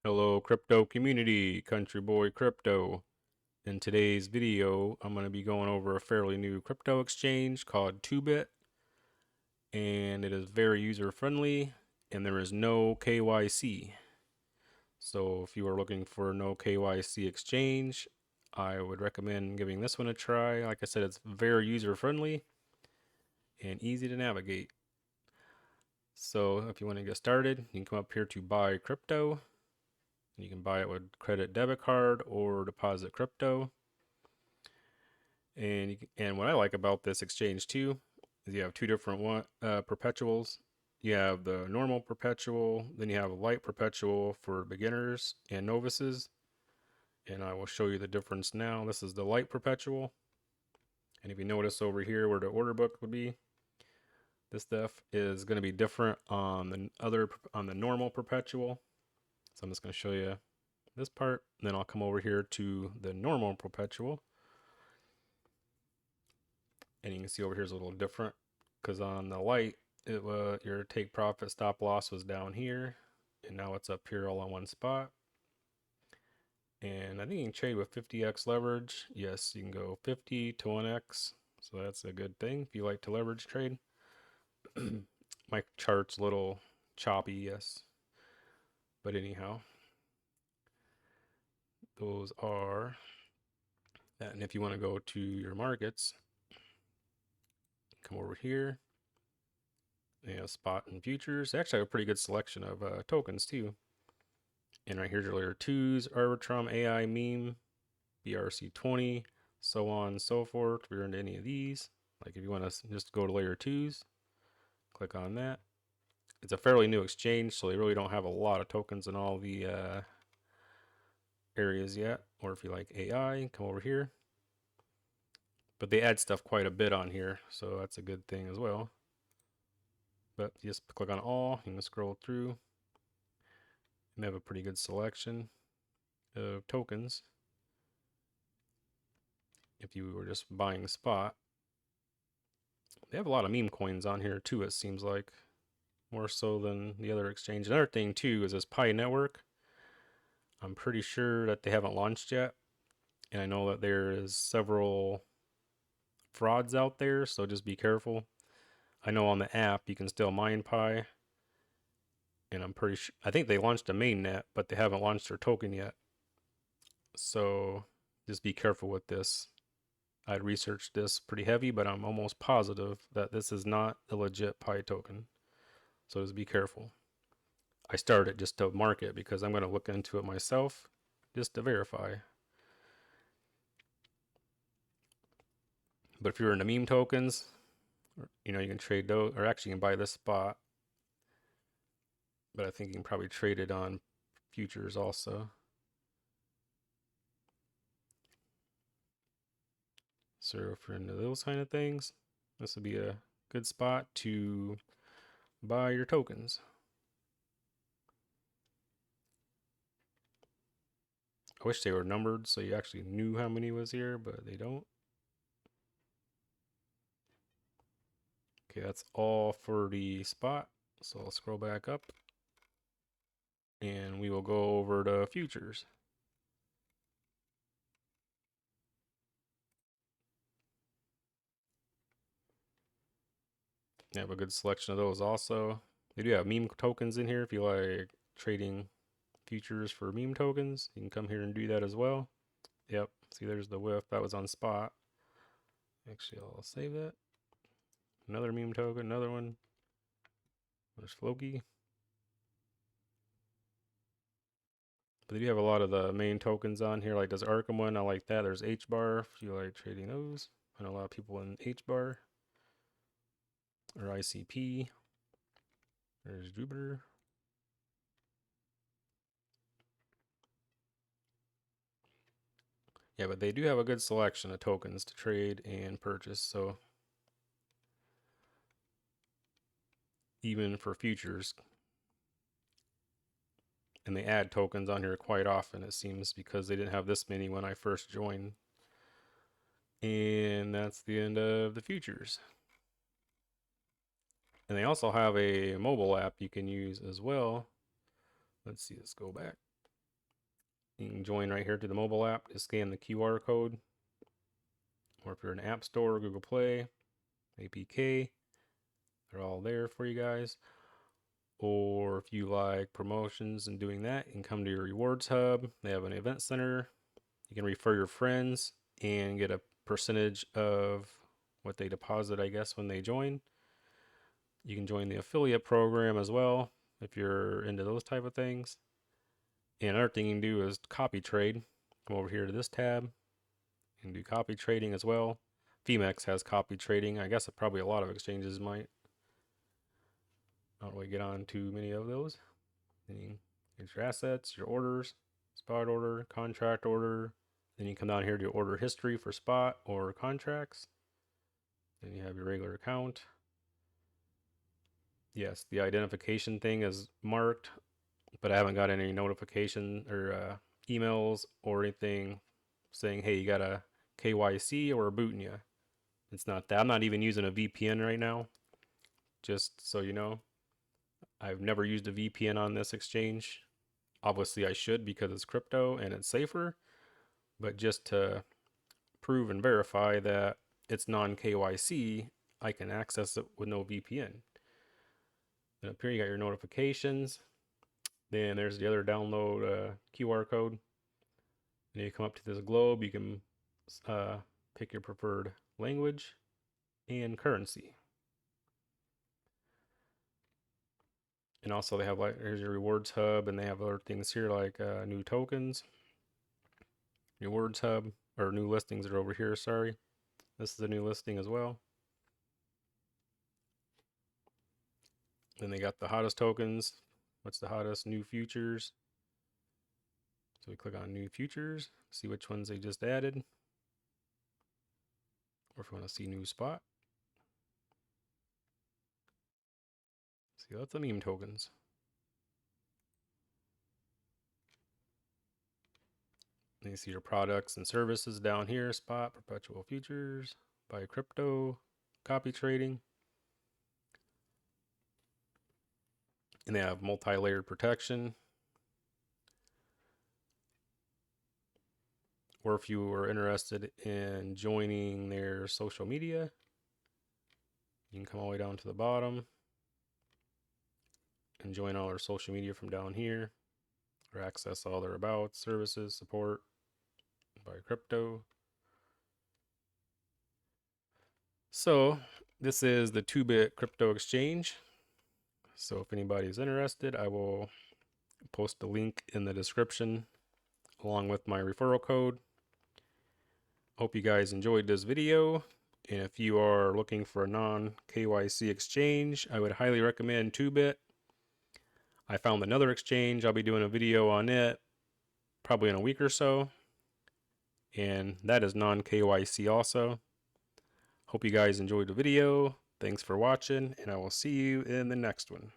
Hello, crypto community, Country Boy Crypto. In today's video, I'm going to be going over a fairly new crypto exchange called TooBit, and it is very user friendly, and there is no KYC. So if you are looking for no KYC exchange, I would recommend giving this one a try. Like I said, it's very user friendly and easy to navigate. So if you want to get started, you can come up here to buy crypto. You can buy it with credit debit card or deposit crypto. And what I like about this exchange too is you have two different perpetuals. You have the normal perpetual, then you have a light perpetual for beginners and novices. And I will show you the difference now. This is the light perpetual. And if you notice over here where the order book would be, this stuff is going to be different on the normal perpetual. So I'm just going to show you this part. Then I'll come over here to the normal perpetual. And you can see over here is a little different because on the light, your take profit stop loss was down here, and now it's up here all on one spot. And I think you can trade with 50x leverage. Yes, you can go 50 to 1x, so that's a good thing if you like to leverage trade. My chart's a little choppy, yes, but anyhow, those are that. And if you want to go to your markets, come over here. They have spot and futures. They actually have a pretty good selection of tokens too. And right here's your layer 2s, Arbitrum AI meme, BRC20, so on and so forth. If you're into any of these, like if you want to just go to layer 2s, click on that. It's a fairly new exchange, so they really don't have a lot of tokens in all the areas yet. Or if you like AI, come over here. But they add stuff quite a bit on here, so that's a good thing as well. But just click on all, you can scroll through. And they have a pretty good selection of tokens. If you were just buying spot, they have a lot of meme coins on here too, it seems like. More so than the other exchange. Another thing too is this Pi network. I'm pretty sure that they haven't launched yet. And I know that there is several frauds out there, so just be careful. I know on the app you can still mine Pi. And I'm pretty sure, I think they launched a mainnet, but they haven't launched their token yet. So just be careful with this. I researched this pretty heavy, but I'm almost positive that this is not a legit Pi token. So just be careful. I started just to mark it because I'm going to look into it myself just to verify. But if you're into meme tokens, you can trade those, or actually you can buy this spot. But I think you can probably trade it on futures also. So if you're into those kind of things, this would be a good spot to buy your tokens. I wish they were numbered so you actually knew how many was here, but they don't. Okay, that's all for the spot. So I'll scroll back up and we will go over to futures. They have a good selection of those also. They do have meme tokens in here if you like trading futures for meme tokens. You can come here and do that as well. Yep, see there's the whiff. That was on spot. Actually, I'll save that. Another meme token, another one. There's Floki. But they do have a lot of the main tokens on here, like this Arkham one. I like that. There's HBAR if you like trading those. I know a lot of people in HBAR or ICP. There's Jupiter. Yeah, but they do have a good selection of tokens to trade and purchase. So even for futures, and they add tokens on here quite often, it seems, because they didn't have this many when I first joined. And that's the end of the futures. And they also have a mobile app you can use as well. Let's see, let's go back. You can join right here to the mobile app. Just scan the QR code. Or if you're in App Store, Google Play, APK, they're all there for you guys. Or if you like promotions and doing that, you can come to your rewards hub. They have an event center. You can refer your friends and get a percentage of what they deposit, I guess, when they join. You can join the affiliate program as well if you're into those type of things. And another thing you can do is copy trade. Come over here to this tab. You can do copy trading as well. Femex has copy trading. I guess probably a lot of exchanges might. I don't really get on too many of those. Then you get your assets, your orders, spot order, contract order. Then you come down here to your order history for spot or contracts. Then you have your regular account. Yes, the identification thing is marked, but I haven't got any notification or emails or anything saying, hey, you got a KYC or a booting you. It's not that. I'm not even using a VPN right now. Just so you know, I've never used a VPN on this exchange. Obviously, I should because it's crypto and it's safer, but just to prove and verify that it's non-KYC, I can access it with no VPN. Then up here, you got your notifications. Then there's the other download QR code. And you come up to this globe, you can pick your preferred language and currency. And also they have like, here's your rewards hub, and they have other things here like new tokens. Rewards hub, or new listings are over here, sorry. This is a new listing as well. Then they got the hottest tokens. What's the hottest? New futures. So we click on new futures, see which ones they just added. Or if we want to see new spot. See, lots of meme tokens. And you see your products and services down here, spot, perpetual futures, buy crypto, copy trading. And they have multi-layered protection. Or if you were interested in joining their social media, you can come all the way down to the bottom and join all their social media from down here, or access all their about, services, support, buy crypto. So this is the TooBit crypto exchange. So if anybody's interested, I will post a link in the description along with my referral code. Hope you guys enjoyed this video. And if you are looking for a non-KYC exchange, I would highly recommend TooBit. I found another exchange. I'll be doing a video on it probably in a week or so. And that is non-KYC also. Hope you guys enjoyed the video. Thanks for watching, and I will see you in the next one.